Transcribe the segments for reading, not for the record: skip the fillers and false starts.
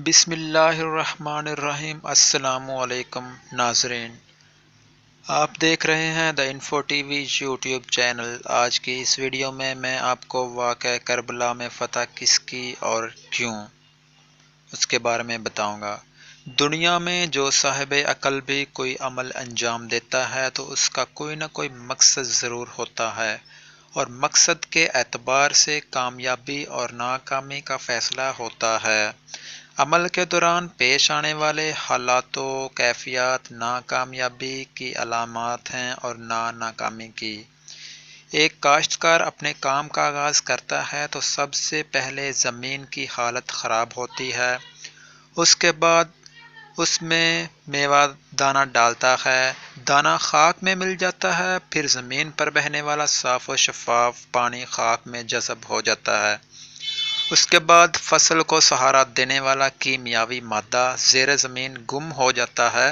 بسم اللہ الرحمن الرحیم۔ السلام علیکم ناظرین، آپ دیکھ رہے ہیں the info T V YouTube channel. آج کی اس ویڈیو میں آپ کو واقعہ کربلا میں فتح کس کی اور کیوں اس کے بارے میں بتاؤں گا۔ دنیا میں جو صاحب عقل بھی کوئی عمل انجام دیتا ہے تو اس کا کوئی نہ کوئی مقصد ضرور ہوتا ہے، اور مقصد کے اعتبار سے کامیابی اور ناکامی کا فیصلہ ہوتا ہے۔ عمل کے دوران پیش آنے والے حالات و کیفیات ناکامیابی کی علامات ہیں اور ناکامی کی۔ ایک کاشتکار اپنے کام کا آغاز کرتا ہے تو سب سے پہلے زمین کی حالت خراب ہوتی ہے، اس کے بعد اس میں میوہ دانہ ڈالتا ہے، دانہ خاک میں مل جاتا ہے، پھر زمین پر بہنے والا صاف و شفاف پانی خاک میں جذب ہو جاتا ہے، اس کے بعد فصل کو سہارا دینے والا کیمیاوی مادہ زیر زمین گم ہو جاتا ہے،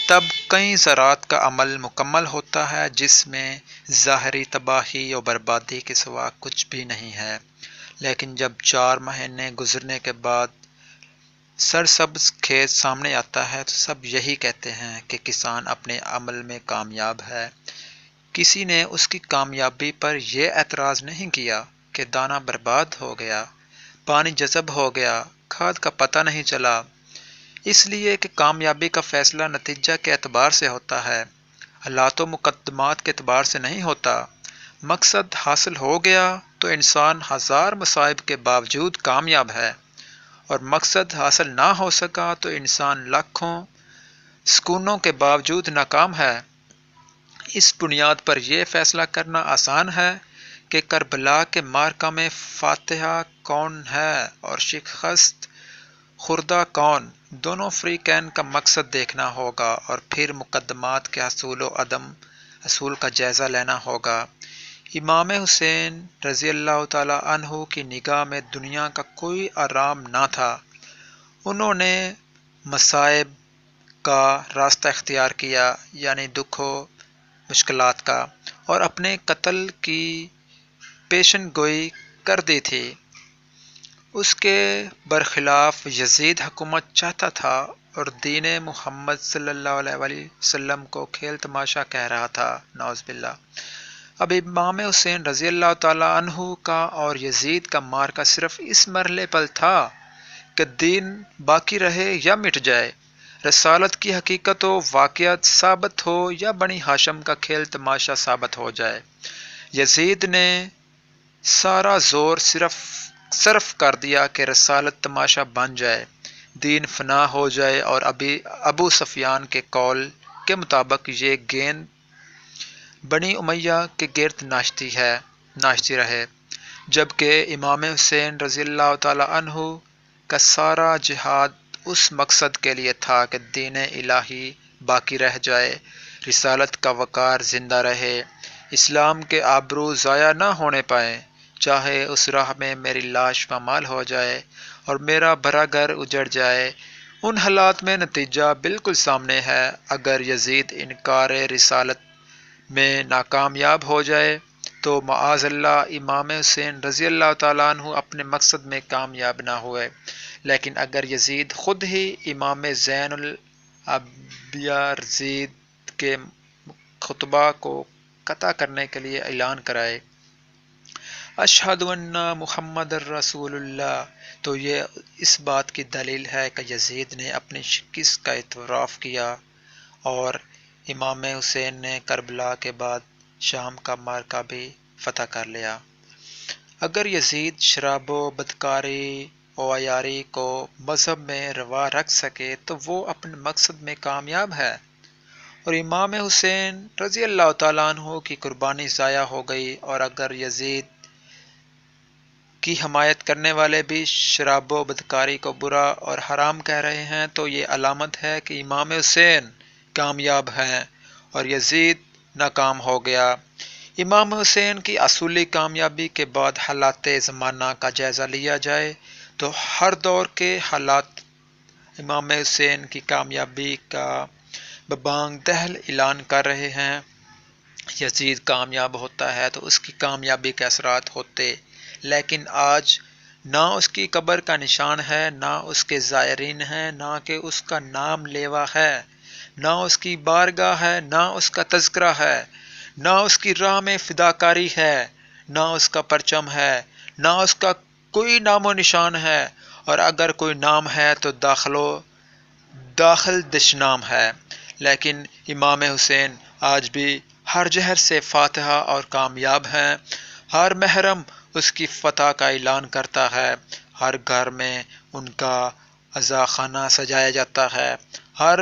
تب کئی زراعت کا عمل مکمل ہوتا ہے جس میں ظاہری تباہی و بربادی کے سوا کچھ بھی نہیں ہے، لیکن جب 4 مہینے گزرنے کے بعد سرسبز کھیت سامنے آتا ہے تو سب یہی کہتے ہیں کہ کسان اپنے عمل میں کامیاب ہے۔ کسی نے اس کی کامیابی پر یہ اعتراض نہیں کیا کہ دانہ برباد ہو گیا، پانی جذب ہو گیا، کھاد کا پتہ نہیں چلا، اس لیے کہ کامیابی کا فیصلہ نتیجہ کے اعتبار سے ہوتا ہے، حالات و مقدمات کے اعتبار سے نہیں ہوتا۔ مقصد حاصل ہو گیا تو انسان 1000 مصائب کے باوجود کامیاب ہے، اور مقصد حاصل نہ ہو سکا تو انسان لاکھوں سکونوں کے باوجود ناکام ہے۔ اس بنیاد پر یہ فیصلہ کرنا آسان ہے کہ کربلا کے معرکہ میں فاتح کون ہے اور شکست خوردہ کون۔ دونوں فریقین کا مقصد دیکھنا ہوگا اور پھر مقدمات کے حصول و عدم حصول کا جائزہ لینا ہوگا۔ امام حسین رضی اللہ تعالی عنہ کی نگاہ میں دنیا کا کوئی آرام نہ تھا، انہوں نے مصائب کا راستہ اختیار کیا، یعنی دکھ و مشکلات کا، اور اپنے قتل کی پیشن گوئی کر دی تھی۔ اس کے برخلاف یزید حکومت چاہتا تھا اور دین محمد صلی اللہ علیہ وسلم کو کھیل تماشا کہہ رہا تھا، نعوذ باللہ۔ اب امام حسین رضی اللہ تعالی عنہ کا اور یزید کا معرکہ صرف اس مرحلے پر تھا کہ دین باقی رہے یا مٹ جائے، رسالت کی حقیقت و واقعات ثابت ہو یا بنی ہاشم کا کھیل تماشا ثابت ہو جائے۔ یزید نے سارا زور صرف کر دیا کہ رسالت تماشا بن جائے، دین فنا ہو جائے، اور ابو سفیان کے قول کے مطابق یہ گیند بنی امیہ کے گرد ناچتی رہے، جبکہ امام حسین رضی اللہ تعالی عنہ کا سارا جہاد اس مقصد کے لیے تھا کہ دین الہی باقی رہ جائے، رسالت کا وقار زندہ رہے، اسلام کے آبرو ضائع نہ ہونے پائے، چاہے اس راہ میں میری لاش پامال ہو جائے اور میرا بھرا گھر اجڑ جائے۔ ان حالات میں نتیجہ بالکل سامنے ہے، اگر یزید انکار رسالت میں ناکامیاب ہو جائے تو معاذ اللہ امام حسین رضی اللہ تعالیٰ عنہ اپنے مقصد میں کامیاب نہ ہوئے، لیکن اگر یزید خود ہی امام زین العابدین کے خطبہ کو قطع کرنے کے لیے اعلان کرائے، اشہد ان محمد الرسول اللہ، تو یہ اس بات کی دلیل ہے کہ یزید نے اپنی شکست کا اعتراف کیا اور امام حسین نے کربلا کے بعد شام کا معرکہ بھی فتح کر لیا۔ اگر یزید شراب و بدکاری و عیاری کو مذہب میں روا رکھ سکے تو وہ اپنے مقصد میں کامیاب ہے، اور امام حسین رضی اللہ تعالیٰ عنہ کی قربانی ضائع ہو گئی، اور اگر یزید کی حمایت کرنے والے بھی شراب و بدکاری کو برا اور حرام کہہ رہے ہیں تو یہ علامت ہے کہ امام حسین کامیاب ہیں اور یزید ناکام ہو گیا۔ امام حسین کی اصولی کامیابی کے بعد حالات زمانہ کا جائزہ لیا جائے تو ہر دور کے حالات امام حسین کی کامیابی کا ببانگ دہل اعلان کر رہے ہیں۔ یزید کامیاب ہوتا ہے تو اس کی کامیابی کے اثرات ہوتے، لیکن آج نہ اس کی قبر کا نشان ہے، نہ اس کے زائرین ہیں، نہ کہ اس کا نام لیوا ہے، نہ اس کی بارگاہ ہے، نہ اس کا تذکرہ ہے، نہ اس کی راہ میں فداکاری ہے، نہ اس کا پرچم ہے، نہ اس کا کوئی نام و نشان ہے، اور اگر کوئی نام ہے تو داخل دشنام ہے۔ لیکن امام حسین آج بھی ہر جہر سے فاتحہ اور کامیاب ہیں۔ ہر محرم اس کی فتح کا اعلان کرتا ہے، ہر گھر میں ان کا عزا خانہ سجایا جاتا ہے، ہر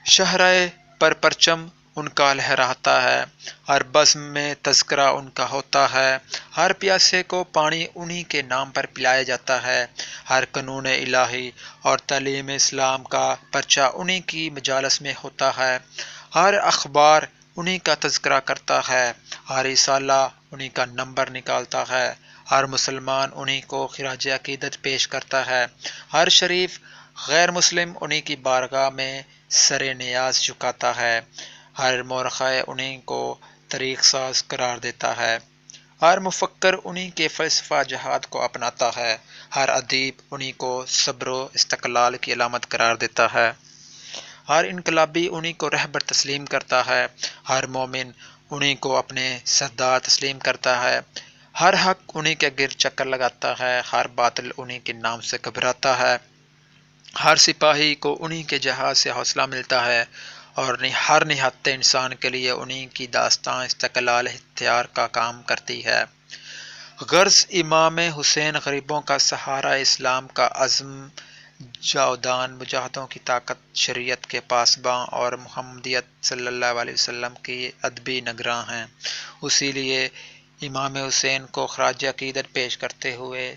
شہرائے پر پرچم ان کا لہراتا ہے، ہر بزم میں تذکرہ ان کا ہوتا ہے، ہر پیاسے کو پانی انہی کے نام پر پلایا جاتا ہے، ہر قانون الہی اور تعلیم اسلام کا پرچہ انہی کی مجالس میں ہوتا ہے، ہر اخبار انہی کا تذکرہ کرتا ہے، ہر رسالہ انہی کا نمبر نکالتا ہے، ہر مسلمان انہی کو خراج عقیدت پیش کرتا ہے، ہر شریف غیر مسلم انہی کی بارگاہ میں سر نیاز جھکاتا ہے، ہر مورخہ انہی کو طریق ساز قرار دیتا ہے، ہر مفکر انہی کے فلسفہ جہاد کو اپناتا ہے، ہر ادیب انہی کو صبر و استقلال کی علامت قرار دیتا ہے، ہر انقلابی انہی کو رہبر تسلیم کرتا ہے، ہر مومن انہی کو اپنے سردار تسلیم کرتا ہے، ہر حق انہی کے گرد چکر لگاتا ہے، ہر باطل انہی کے نام سے گھبراتا ہے، ہر سپاہی کو انہی کے جہاز سے حوصلہ ملتا ہے، اور ہر نہتے انسان کے لیے انہی کی داستان استقلال اختیار کا کام کرتی ہے۔ غرض امام حسین غریبوں کا سہارا، اسلام کا عزم جاودان، مجاہدوں کی طاقت، شریعت کے پاسباں اور محمدیت صلی اللہ علیہ وسلم کی ادبی نگراں ہیں۔ اسی لیے امام حسین کو خراج عقیدت پیش کرتے ہوئے